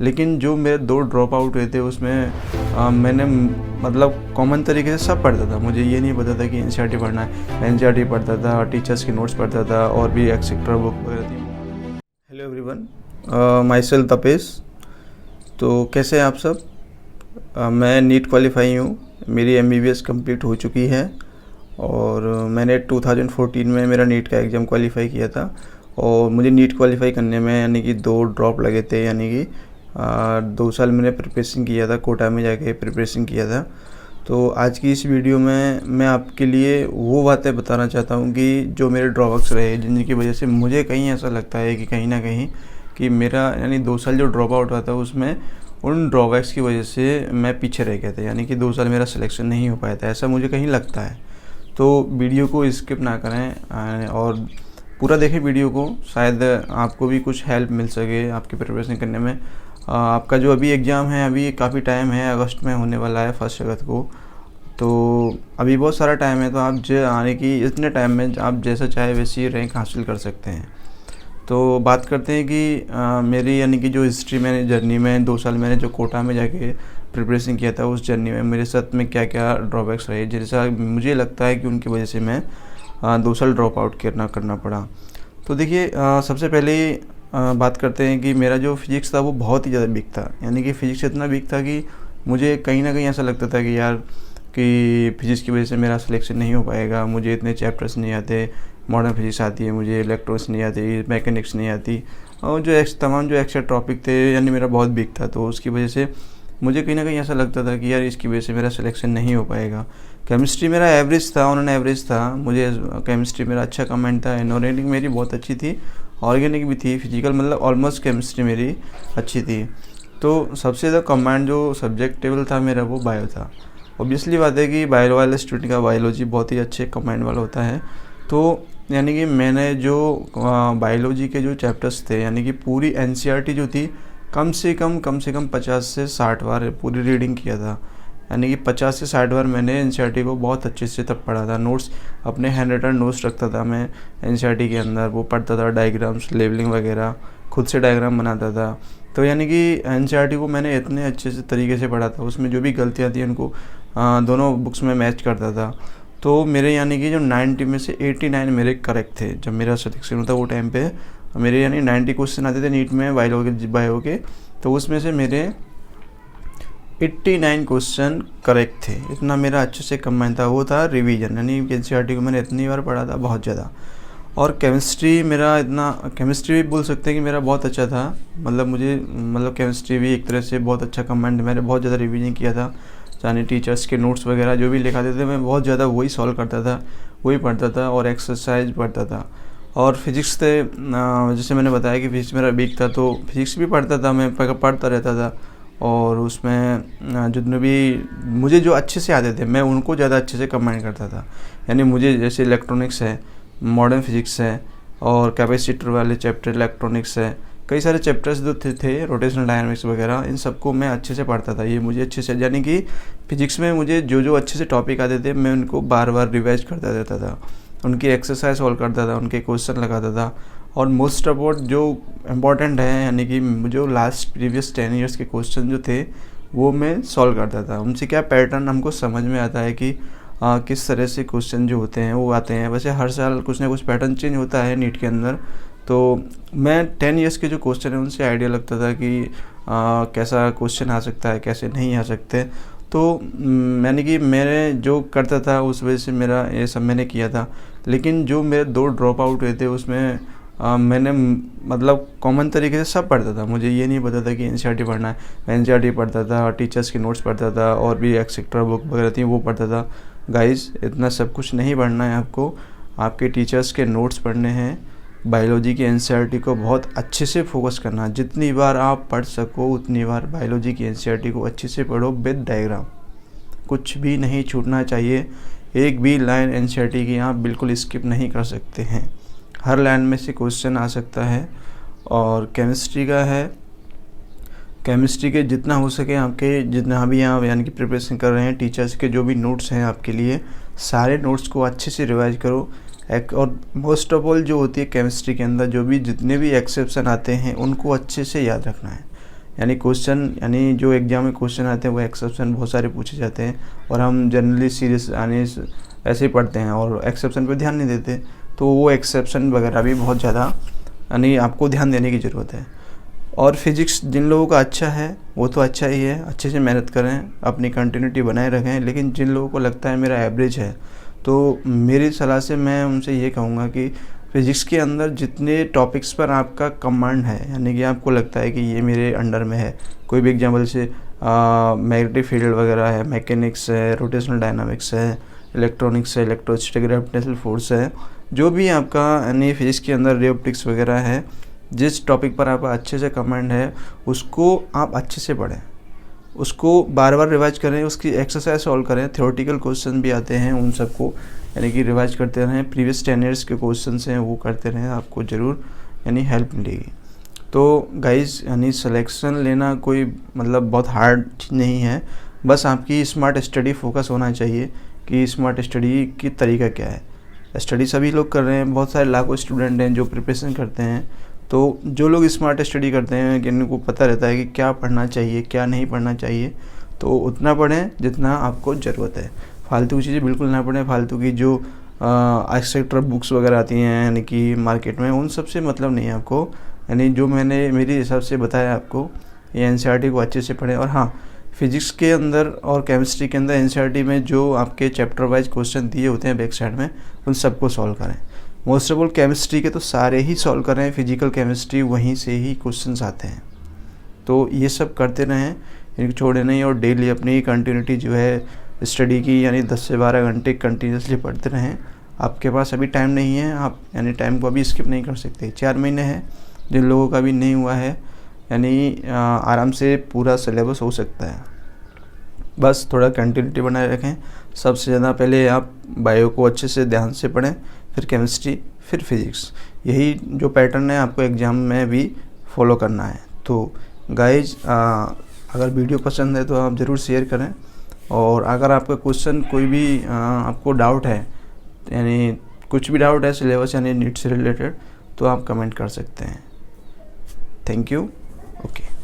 लेकिन जो मेरे 2 ड्रॉप आउट हुए थे उसमें मैंने मतलब कॉमन तरीके से सब पढ़ता था। मुझे ये नहीं पता था कि एनसीईआरटी पढ़ना है। एनसीईआरटी पढ़ता था, टीचर्स के नोट्स पढ़ता था और भी एक्सेट्रा बुक वगैरह थी। Hello everyone, my self Tapesh. तो कैसे हैं आप सब? मैं नीट क्वालिफाई हूँ। मेरी एमबीबीएस कंप्लीट हो चुकी है और मैंने 2014 में मेरा नीट का एग्ज़ाम क्वालिफाई किया था। और मुझे नीट क्वालिफाई करने में यानी कि 2 ड्रॉप लगे थे, यानी कि 2 साल मैंने प्रिपरेशन किया था, कोटा में जाके प्रिपरेशन किया था। तो आज की इस वीडियो में मैं आपके लिए वो बातें बताना चाहता हूँ कि जो मेरे ड्रॉबैक्स रहे, जिनकी वजह से मुझे कहीं ऐसा लगता है कि कहीं ना कहीं कि मेरा यानी 2 साल जो ड्रॉप आउट हुआ था उसमें उन ड्रॉबैक्स की वजह से मैं पीछे रह गया था, यानी कि 2 साल मेरा सिलेक्शन नहीं हो पाया था, ऐसा मुझे कहीं लगता है। तो वीडियो को स्किप ना करें और पूरा देखें वीडियो को, शायद आपको भी कुछ हेल्प मिल सके आपकी प्रिपरेशन करने में। आपका जो अभी एग्ज़ाम है, अभी काफ़ी टाइम है, अगस्त में होने वाला है 1 अगस्त को। तो अभी बहुत सारा टाइम है, तो आप जो आने की इतने टाइम में आप जैसा चाहे वैसी रैंक हासिल कर सकते हैं। तो बात करते हैं कि मेरी यानी कि जो हिस्ट्री में जर्नी में 2 साल मैंने जो कोटा में जाके प्रिपरेशन किया था, उस जर्नी में मेरे साथ में क्या क्या ड्रॉबैक्स रहे, जैसा मुझे लगता है कि उनकी वजह से मैं 2 साल ड्रॉप आउट करना पड़ा। तो देखिए, सबसे पहले बात करते हैं कि मेरा जो फिज़िक्स था वो बहुत ही ज़्यादा वीक था। यानी कि फ़िज़िक्स इतना वीक था कि मुझे कहीं ना कहीं ऐसा लगता था कि यार कि फ़िज़िक्स की वजह से मेरा सिलेक्शन नहीं हो पाएगा, मुझे इतने चैप्टर्स नहीं आते। मॉडर्न फिज़िक्स आती है मुझे, इलेक्ट्रॉनिक्स नहीं आती, मैकेनिक्स नहीं आती, और जो तमाम जो एक्स्ट्रा टॉपिक थे यानी मेरा बहुत वीक था। तो उसकी वजह से मुझे कहीं ना कहीं ऐसा लगता था कि यार इसकी वजह से मेरा सिलेक्शन नहीं हो पाएगा। केमिस्ट्री मेरा एवरेज था, ऑन एन एवरेज था। मुझे केमिस्ट्री मेरा अच्छा कमेंट था, इनऑर्गेनिक मेरी बहुत अच्छी थी, ऑर्गेनिक भी थी, फिजिकल मतलब ऑलमोस्ट केमिस्ट्री मेरी अच्छी थी। तो सबसे ज़्यादा कमांड जो सब्जेक्ट टेबल था मेरा वो बायो था। ऑब्वियसली बात है कि बायो वाले स्टूडेंट का बायोलॉजी बहुत ही अच्छे कमांड वाला होता है। तो यानी कि मैंने जो बायोलॉजी के जो चैप्टर्स थे, यानी कि पूरी एनसीईआरटी जो थी कम से कम 50 से 60 बार पूरी रीडिंग किया था। यानी कि 50 से 60 बार मैंने एनसीईआरटी को बहुत अच्छे से तब पढ़ा था। नोट्स अपने हैंड रिटन नोट्स रखता था मैं एनसीईआरटी के अंदर, वो पढ़ता था, डायग्राम्स, लेबलिंग वगैरह, खुद से डायग्राम बनाता था। तो यानी कि एनसीईआरटी को मैंने इतने अच्छे से तरीके से पढ़ा था, उसमें जो भी गलतियाँ थी उनको दोनों बुक्स में मैच करता था। तो मेरे यानी कि जो 90 में से 89 मेरे करेक्ट थे। जब मेरा सिलेक्शन होता वो टाइम पे मेरे यानी 90 क्वेश्चन आते थे नीट में बायो के, तो उसमें से मेरे 89 क्वेश्चन करेक्ट थे। इतना मेरा अच्छे से कमांड था। वो था रिवीजन, यानी एनसीईआरटी को मैंने इतनी बार पढ़ा था, बहुत ज़्यादा। और केमिस्ट्री मेरा इतना, केमिस्ट्री भी बोल सकते हैं कि मेरा बहुत अच्छा था। मतलब केमिस्ट्री भी एक तरह से बहुत अच्छा कमांड, मैंने बहुत ज़्यादा रिवीजन किया था। यानी टीचर्स के नोट्स वगैरह जो भी लिखाते थे मैं बहुत ज़्यादा वही सॉल्व करता था, वही पढ़ता था और एक्सरसाइज पढ़ता था। और फिज़िक्स थे, जैसे मैंने बताया कि फिज़िक्स मेरा वीक था, तो फिज़िक्स भी पढ़ता था मैं, पढ़ता रहता था। और उसमें जितने भी मुझे जो अच्छे से आते थे मैं उनको ज़्यादा अच्छे से कंबाइन करता था। यानी मुझे जैसे इलेक्ट्रॉनिक्स है, मॉडर्न फिज़िक्स है और कैपेसिटर वाले चैप्टर इलेक्ट्रॉनिक्स है, कई सारे चैप्टर्स जो थे रोटेशनल डायनामिक्स वगैरह, इन सबको मैं अच्छे से पढ़ता था। ये मुझे अच्छे से, यानी कि फिज़िक्स में मुझे जो अच्छे से टॉपिक आते थे मैं उनको बार बार रिवाइज करता रहता था, उनकी एक्सरसाइज सॉल्व करता था, उनके क्वेश्चन लगाता था। और मोस्ट ऑफ जो इम्पॉर्टेंट है, यानी कि जो लास्ट प्रीवियस 10 ईयर्स के क्वेश्चन जो थे वो मैं सॉल्व करता था। उनसे क्या पैटर्न हमको समझ में आता है कि किस तरह से क्वेश्चन जो होते हैं वो आते हैं। वैसे हर साल कुछ ना कुछ पैटर्न चेंज होता है नीट के अंदर। तो मैं 10 ईयर्स के जो क्वेश्चन है उनसे आइडिया लगता था कि कैसा क्वेश्चन आ सकता है, कैसे नहीं आ सकते। तो यानी कि मैंने जो करता था उस वजह से मेरा ये सब मैंने किया था। लेकिन जो मेरे 2 ड्रॉप आउट हुए थे उसमें मैंने मतलब कॉमन तरीके से सब पढ़ता था। मुझे ये नहीं पता था कि एनसीईआरटी पढ़ना है। मैं एनसीईआरटी पढ़ता था, टीचर्स के नोट्स पढ़ता था और भी एक्सेट्रा बुक वगैरह थी वो पढ़ता था। गाइस, इतना सब कुछ नहीं पढ़ना है आपको, आपके टीचर्स के नोट्स पढ़ने हैं। बायोलॉजी की एनसीईआरटी को बहुत अच्छे से फोकस करना, जितनी बार आप पढ़ सको उतनी बार बायोलॉजी की एनसीईआरटी को अच्छे से पढ़ो विद डायग्राम। कुछ भी नहीं छूटना चाहिए, एक भी लाइन एनसीईआरटी की आप बिल्कुल स्किप नहीं कर सकते हैं। हर लाइन में से क्वेश्चन आ सकता है। और केमिस्ट्री का है, केमिस्ट्री के जितना हो सके आपके, जितना भी आप यानी कि प्रिपरेशन कर रहे हैं, टीचर्स के जो भी नोट्स हैं आपके लिए, सारे नोट्स को अच्छे से रिवाइज करो। और मोस्ट ऑफ ऑल जो होती है केमिस्ट्री के अंदर जो भी जितने भी एक्सेप्शन आते हैं उनको अच्छे से याद रखना है। यानी क्वेश्चन, यानी जो एग्ज़ाम में क्वेश्चन आते हैं वो एक्सेप्शन बहुत सारे पूछे जाते हैं और हम जनरली सीरियस यानी ऐसे ही पढ़ते हैं और एक्सेप्शन पे ध्यान नहीं देते। तो वो एक्सेप्शन वगैरह भी बहुत ज़्यादा यानी आपको ध्यान देने की ज़रूरत है। और फिज़िक्स जिन लोगों का अच्छा है वो तो अच्छा ही है, अच्छे से मेहनत करें, अपनी कंटिन्यूटी बनाए रखें। लेकिन जिन लोगों को लगता है मेरा एवरेज है, तो मेरी सलाह से मैं उनसे ये कहूँगा कि फिज़िक्स के अंदर जितने टॉपिक्स पर आपका कमांड है, यानी कि आपको लगता है कि ये मेरे अंडर में है, कोई भी एग्जाम्पल से मैग्नेटिक फील्ड वगैरह है, मैकेनिक्स है, रोटेशनल डायनामिक्स है, इलेक्ट्रॉनिक्स है, इलेक्ट्रोस्टैटिक ग्रेविटेशनल फोर्स है, जो भी आपका यानी फिज़िक्स के अंदर रे ऑप्टिक्स वगैरह है, जिस टॉपिक पर आपका अच्छे से कमांड है उसको आप अच्छे से पढ़ें, उसको बार बार रिवाइज करें, उसकी एक्सरसाइज सॉल्व करें। थ्योरेटिकल क्वेश्चन भी आते हैं, उन सबको यानी कि रिवाइज करते रहें। प्रीवियस 10 ईयर्स के क्वेश्चन हैं वो करते रहें, आपको ज़रूर यानी हेल्प मिलेगी। तो गाइज़ यानी सिलेक्शन लेना कोई मतलब बहुत हार्ड चीज़ नहीं है, बस आपकी स्मार्ट स्टडी फोकस होना चाहिए कि स्मार्ट स्टडी की तरीका क्या है। स्टडी सभी लोग कर रहे हैं, बहुत सारे लाखों स्टूडेंट हैं जो प्रिपरेशन करते हैं। तो जो लोग स्मार्ट स्टडी करते हैं कि इनको पता रहता है कि क्या पढ़ना चाहिए क्या नहीं पढ़ना चाहिए, तो उतना पढ़ें जितना आपको ज़रूरत है। फालतू की चीज़ें बिल्कुल ना पढ़ें। फालतू की जो एक्सेट्रा बुक्स वगैरह आती हैं यानी कि मार्केट में, उन सब से मतलब नहीं है आपको। यानी जो मैंने मेरे हिसाब से बताया आपको, ये एनसीईआरटी को अच्छे से पढ़ें। और हाँ, फिज़िक्स के अंदर और केमिस्ट्री के अंदर एनसीईआरटी में जो आपके चैप्टर वाइज क्वेश्चन दिए होते हैं बैक साइड में, उन सबको सॉल्व करें। मोस्ट ऑफ ऑल केमिस्ट्री के तो सारे ही सॉल्व कर रहे हैं, फिजिकल केमिस्ट्री वहीं से ही क्वेश्चंस आते हैं। तो ये सब करते रहें, इनको छोड़े नहीं, और डेली अपनी कंटिन्यूटी जो है स्टडी की यानी 10 से 12 घंटे कंटिन्यूसली पढ़ते रहें। आपके पास अभी टाइम नहीं है, आप यानी टाइम को अभी स्किप नहीं कर सकते। 4 महीने हैं, जिन लोगों का भी नहीं हुआ है यानी आराम से पूरा सिलेबस हो सकता है। बस थोड़ा कंटिन्यूटी बनाए रखें। सबसे ज़्यादा पहले आप बायो को अच्छे से ध्यान से पढ़ें, फिर केमिस्ट्री, फिर फिज़िक्स। यही जो पैटर्न है आपको एग्ज़ाम में भी फॉलो करना है। तो गाइज अगर वीडियो पसंद है तो आप ज़रूर शेयर करें, और अगर आपका क्वेश्चन कोई भी आपको डाउट है, यानी कुछ भी डाउट है सिलेबस यानी नीट से रिलेटेड, तो आप कमेंट कर सकते हैं। Thank you. ओके।